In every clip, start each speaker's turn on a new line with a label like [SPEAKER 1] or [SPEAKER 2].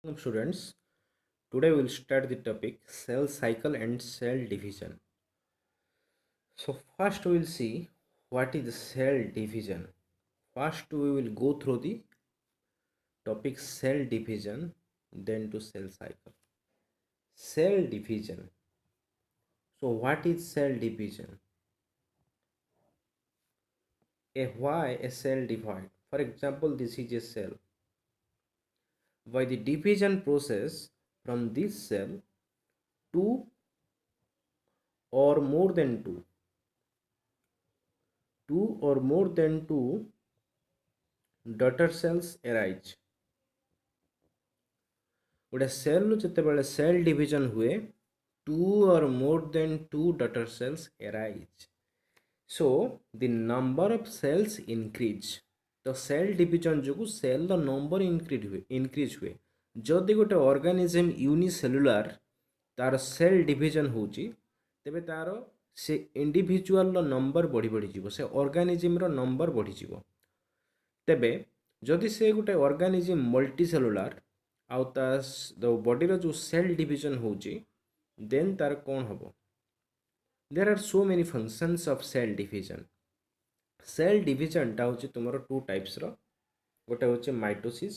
[SPEAKER 1] Welcome students. Today we will start the topic cell cycle and cell division. So first we will see what is cell division. First we will go through the topic cell division, then to cell cycle. Cell division. So what is cell division? Why a cell divide? For example, this is a cell. By the division process from this cell, two or more than two daughter cells arise. गोटे cell जितेबाला cell division हुए two or more than two daughter cells arise. So the number of cells increase. तो cell division जो cell number increase हुए जदि गोटे organism unicellular तार cell division होची तेबे तार से इंडिविजुअल नंबर बढ़ी बढ़ी जीवो से ऑर्गेनिज्म रो नंबर बढ़ी जीवो तेबे जदि से गोटे ऑर्गेनिज्म मल्टीसेलुलर आउ ता बॉडी रो जो सेल डिविजन होची देन तार कौन हबो there are so many functions of cell division cell division टा होची तुमरो टू टाइप्स रो गोटे होची माइटोसिस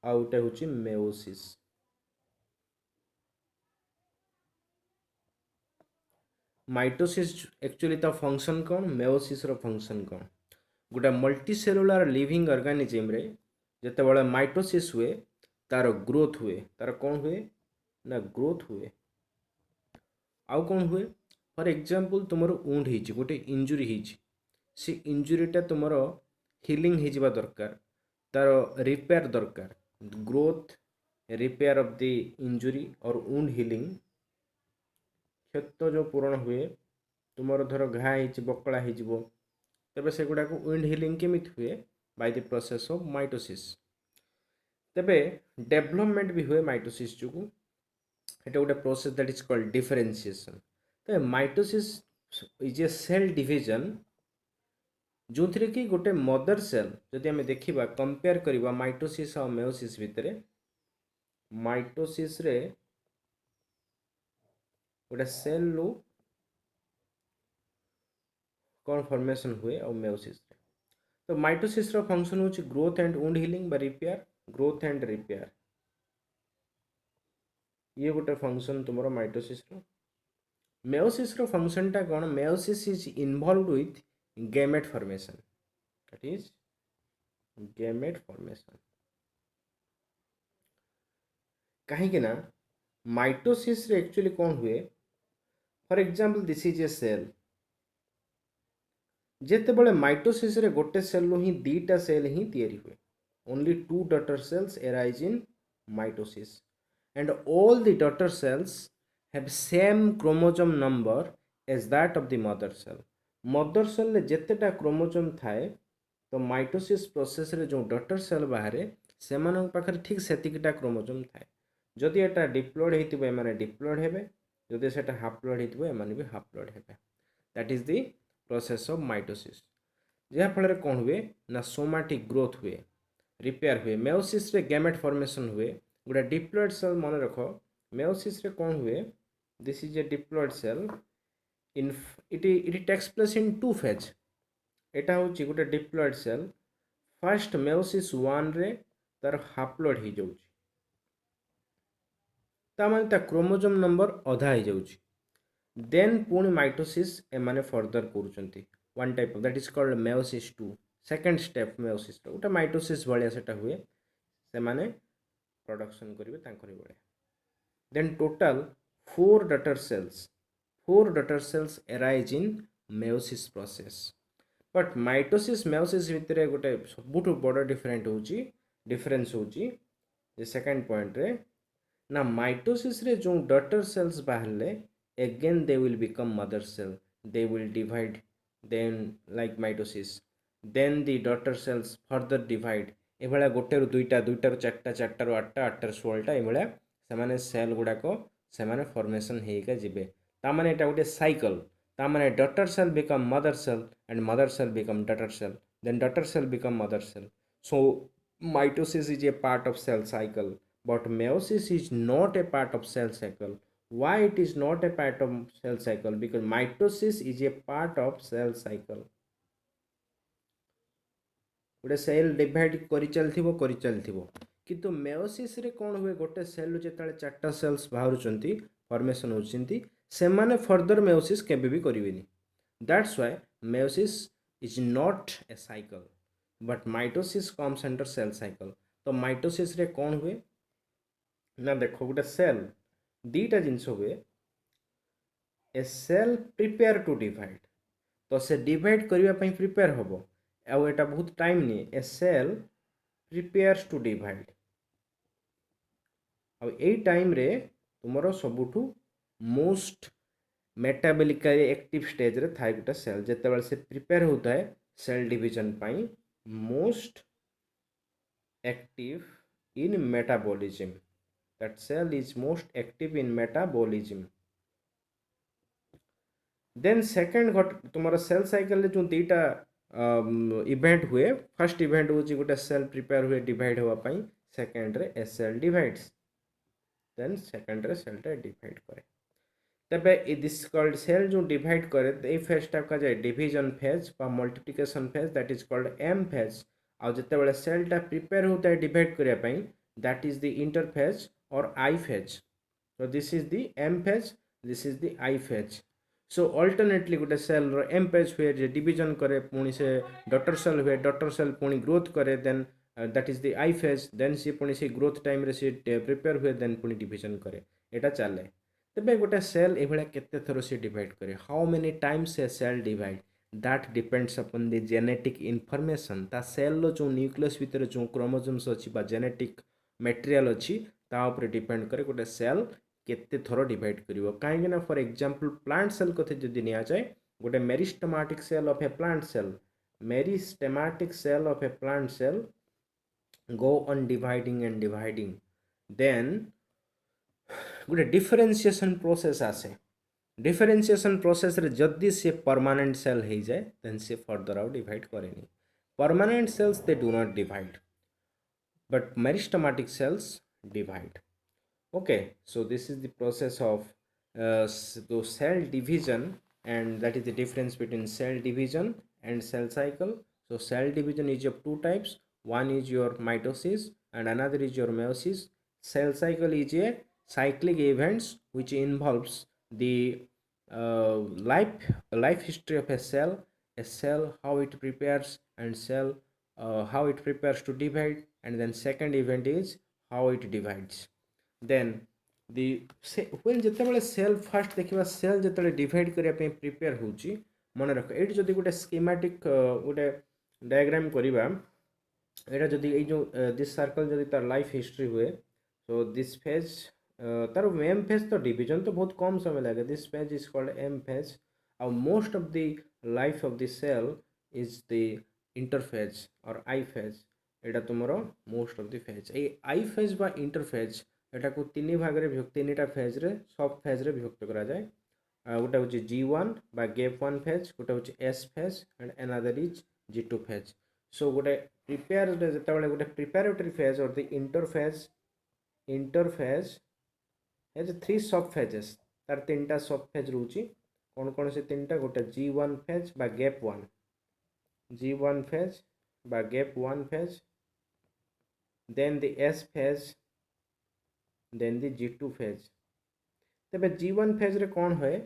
[SPEAKER 1] आउ गोटे होची मेयोसिस माइटोसिस एक्चुअली ता फंक्शन कौन मेयोसिस रो फंक्शन कौन गोटे मल्टीसेलुलर लिविंग ऑर्गेनिज्म रे जते बळे माइटोसिस हुए तार ग्रोथ हुए तार कौन हुए ना ग्रोथ हुए आउ कौन हुए फॉर एग्जांपल तुमरो वुंड हिची गोटे इंजुरी हिची से इंजुरीटा तुमरो हिलिंग हो जावा दरकार तार रिपेयर दरकार growth repair of the injury और वुंड हिलिंग क्षत जो पूरण हुए तुमरो धर घा हिची बकला हिजिवो तेबे से गुडा को वुंड हिलिंग केमित हुए by the process of mitosis तेबे डेवलपमेंट भी हुए माइटोसिस जुगु एटा गोटे process that is called differentiation तो mitosis is a cell division जो थी कि गोटे मदर सेल जदि आम देखा कंपेयर करवा माइटोसिस और मेयोसिस भितर माइटोसिस रे गोटे सेल रू कौन फॉर्मेशन हुए और मेयोसिस रे तो माइटोसिस रो फंक्शन होची ग्रोथ एंड वुंड हीलिंग बा रिपेयर ग्रोथ एंड रिपेयर ये गोटे फंक्शन तुमरो माइटोसिस रो मेयोसिस रो फंक्शन टा कौन meiosis is involved with gamete formation that is gamete formation कहीं ना माइटोसिस रे एक्चुअली कौन हुए for example this is a cell जेते बळे माइटोसिस रे गोटे सेल लो ही दीटा सेल ही तैयारी हुए only two daughter cells arise in mitosis and all the daughter cells have same chromosome number as that of the mother cell mother cell रे जेतेटा chromosome थाए तो माइटोसिस प्रोसेस रे जो डॉटर सेल बाहरे सेमान पाखरे ठीक सेतिकटा क्रोमोसोम थाए जदि एटा डिप्लॉयड हेतिबो एमाने डिप्लॉयड हेबे जदि सेटा हाप्लॉयड हेतिबो एमाने भी हाप्लॉयड हेबे that is the process of mitosis जहाँ फल कौन हुए ना सोमाटिक ग्रोथ हुए रिपेयर हुए मेयोसिस रे गैमेट फॉर्मेशन हुए गोटे डिप्लॉयड सेल मन रख मेयोसिस रे कौन हुए this is a diploid cell in it takes place in two phase एटा होची गोटे डिप्लॉयड सेल फर्स्ट मेयोसिस 1 रे तार हाप्लॉयड हो जाउची तामाने ता क्रोमोसोम नंबर अधा हो जाउची देन पुणी माइटोसिस एमाने फर्दर करूचंती one type of that is called meiosis 2 second step meiosis गोटे माइटोसिस भाया सेटा हुए से माने प्रोडक्शन करेंगे तांकरी भाया then total four daughter cells arise in meiosis process but mitosis meiosis भितर गोटे सबुठ बड़ डिफरेंस होची सेकंड पॉइंट रे ना माइटोसिस रे जो डॉटर सेल्स बाहरले again they will become mother cell they will divide then like mitosis then the daughter cells further divide एभला गोटे रु दुईटा दुईटा रु चारटा चारटा रु आठटा आठटा रु 16टा एभला सेमाने सेल गुडाक सेमाने फॉर्मेशन हेका जिबे ता माने एटा गोटे साइकिल ता माने daughter cell become mother cell and mother cell become daughter cell then daughter cell become mother cell so Mitosis is a part of cell cycle, but meiosis is not a part of cell cycle. Why it is not a part of cell cycle? Because mitosis is a part of cell cycle. गोटे cell divide कर चलथिबो किंतु meiosis रे कोन हुए गोटे cell जेताले चारटा सेल्स बाहरुचंती फॉर्मेशन होचंती सेमाने फर्दर मेयोसिस केबे भी करिवेनी. That's why meiosis is not a cycle but mitosis comes under cell cycle. तो माइटोसिस रे कौन हुए ना देखो गोटे सेल दीटा जिनस हुए ए सेल प्रिपेयर टू डिवाइड तो से डिवाइड करबा पई प्रिपेयर होबो आउ एटा बहुत टाइम नहीं a cell prepares to divide आउ एई टाइम रे तुमरो सबुठु मोस्ट मेटाबॉलिकली एक्टिव स्टेज रे थाई गोटे सेल जेतेबेले से प्रिपेयर होता है सेल डिवीजन पाई most active in metabolism that cell is most active in metabolism. then second तुम्हारा सेल साइकिल जो दीटा इवेंट हुए फर्स्ट इवेंट हूँ गोटे सेल प्रिपेयर हुए डिवाइड होगा सेकेंड रे ए सेल डिवाइड्स देन सेकेंड रे सेल टा डिवाइड करे तबे दिस कॉल्ड सेल जो डिवाइड करे ए फेज टा का जाए डिवीजन फेज बा multiplication phase that is called M phase आ जते बेले सेल टा प्रिपेयर होता है डिवाइड करिया पई that is the interphase or I phase. So this is the M phase, this is the I phase. So alternately गोटे सेल रो M phase हुए जे डिवीजन करे पुणी से डॉटर सेल हुए डॉटर सेल पुणी ग्रोथ करे then that is the I phase then सी पुणी से ग्रोथ टाइम रे सी प्रिपेयर हुए देन पुणी डिवीजन करे एटा चले तबे गोटे सेल एभला केते थरो से डिवाइड करे how many times a cell divide that depends upon the genetic information ता सेल रो जो न्यूक्लियस भीतर जो क्रोमोसोम्स अछि बा जेनेटिक मटेरियल अछि ता ऊपर डिपेंड करे गोटे सेल केते थरो डिवाइड करिवो काहे ना फॉर एग्जांपल प्लांट सेल कथे जदि निया जाय गोटे meristematic cell of a plant cell meristematic cell of a plant cell go on dividing and dividing then गोटे डिफरेंशिएशन प्रोसेस आसे डिफरेंशिएशन प्रोसेस रे जदि से परमानेंट सेल हो जाए देन से फर्दर आउ डिवाइड करेनी permanent cells they do not divide but meristematic cells divide. Okay, so this is the process of the cell division, and that is the difference between cell division and cell cycle. So cell division is of two types, one is your mitosis and another is your meiosis. Cell cycle is a cyclic events which involves the life history of a cell how it prepares and cell how it prepares to divide, and then second event is how it divides. Then the when जेतेबेले cell first देखिबा cell जेतेबेले divide करिया पे prepare होची मन रख एठी जदी गोटे स्कीमेटिक गोटे डायग्राम करिबा एटा जदी ए जो दिस सर्कल जदी तार लाइफ हिस्ट्री हुए सो दिस फेज तार एम फेज तो डिवीजन तो बहुत कम समय लगे this phase is called M phase और most of the life of the cell is the interphase और आई फेज एटा तुमरो मोस्ट ऑफ द फेज ए आई फेज बा इंटरफेज एटा को तीन भाग रे तीनटा फेज रे सब फेज रे विभक्त करा जाए गोटे हूँ G1 बा गैप 1 फेज गोटे हूँ S phase and another is G2 फेज. सो गोटे प्रिपेयर जेतेबेले गोटे प्रिपेरेटरी फेज और the interphase as 3 sub phases तार तीनटा सब फेज रहउची कौन कौन से तीनटा गोटे G1 फेज बा गैप 1 G1 फेज बा gap 1 phase then the S phase then the G2 phase. तबे G1 phase रे कौन होए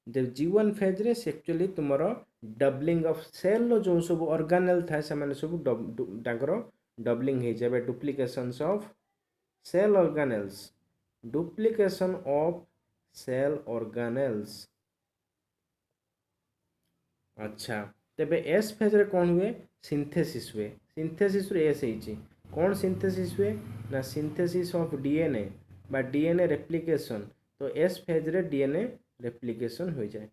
[SPEAKER 1] जब G1 phase रे एक्चुअली तुमरो डबलिंग ऑफ सेल रो जो सब ऑर्गेनेल था से माने सब डाकरो डबलिंग हे जेबे duplications of cell organelles duplication of cell organelles. अच्छा तबे S phase रे कौन हुए सिंथेसिस हुए सिंथेसिस रे एस हेची कौन सिंथेसिस हुए ना सिंथेसिस ऑफ डीएनए बा डीएनए रेप्लिकेशन. तो एस फेज रे डीएनए रेप्लिकेशन हो जाए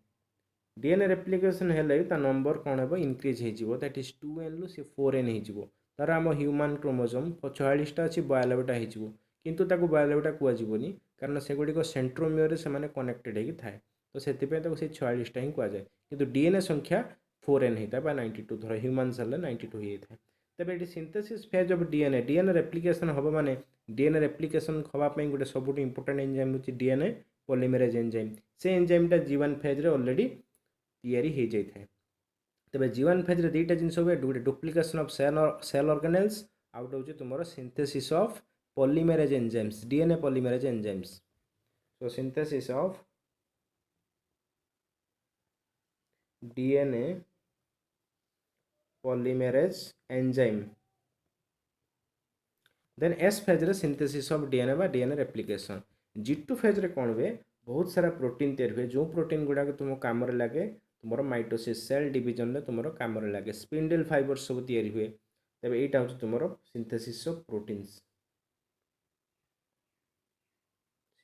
[SPEAKER 1] डीएनए रेप्लिकेशन हेले ता नंबर कौन हेबो इंक्रीज हे जिवो दैट इज 2n लु से 4n हे जिवो तार हम ह्यूमन क्रोमोसोम 44 टा अछि 92 टा हे जिवो किंतु ताको 92 टा कुआ जिवोनी कारण से गुडी को सेंट्रोमियर रे से माने कनेक्टेड हे कि थाए तो सेति पे ताको से 46 टा ही कुआ जाए किंतु डीएनए संख्या 4n हेता बा 92 धर ह्यूमन सेल 92 हे थाए तेबे ये synthesis phase of DNA DNA replication हम माने डीएनए रेप्लिकेशन हवाई गोटे सब इंपोर्टेंट एंजाइम होची डीएनए पॉलीमरेज एंजाइम से एंजाइमटा G1 फेज रे ऑलरेडी तैयारी हो जाए। तेबे G1 फेज रे दुईटा जिनस हुए गोटे duplication of cell organelles out होची तुमरो synthesis of polymerase enzymes DNA polymerase enzymes. So synthesis of DNA polymerase enzyme then S phase रे सिंथेसिस ऑफ डीएनए बा डीएनए रेप्लिकेशन। G2 फेज रे कौन हुए बहुत सारा प्रोटीन तैयारी हुए जो प्रोटीन गुड़ाक तुम काम लगे तुम माइटोसिस सेल डिवीजन में तुम काम लगे स्पिंडल फाइबर सब तैयारी हुए। तेबे एटा हूँ तुम synthesis of proteins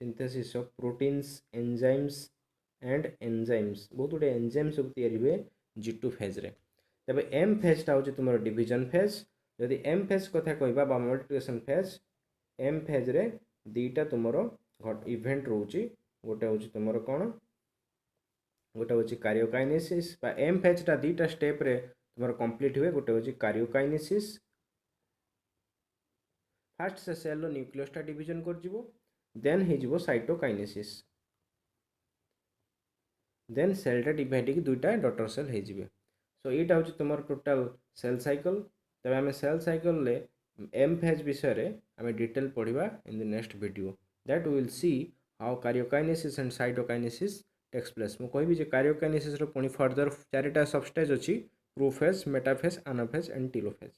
[SPEAKER 1] synthesis of proteins enzymes and enzymes बहुत गुटे एंजाइम सब तैयारी हुए G2 फेज रे। तेबे एम फेजटा हूँ तुम डिवीजन फेज जदि एम फेज कथा कहबा बा मल्टिप्लिकेशन फेज एम फेज रे दीटा तुमर इवेंट रोची गोटे हूँ तुमर कौन गोटे हूँ कार्योकाइनेसिस बा एम फेजटा दीटा स्टेप रे तुमर कंप्लीट हुए गोटे हूँ कार्योकाइनेसिस फास्ट से सेल न्यूक्लियसटा डिवीजन कर जिवो देन हो साइटोकाइनेसिस देन सेलटा डिवाइड होकर दुईटा डटर सेल हो। सो यहाँ हूँ तुम टोटाल सेल साइकिल। तबे आम सेल साइकिल ले एम फेज विषय आम डिटेल पढ़ा in the next video that we will see how karyokinesis and cytokinesis takes place. मुझे कहबी कार्योकाइनेसिस पुणी फर्दर चारिटा सबस्टेज अच्छी prophase metaphase anaphase and telophase.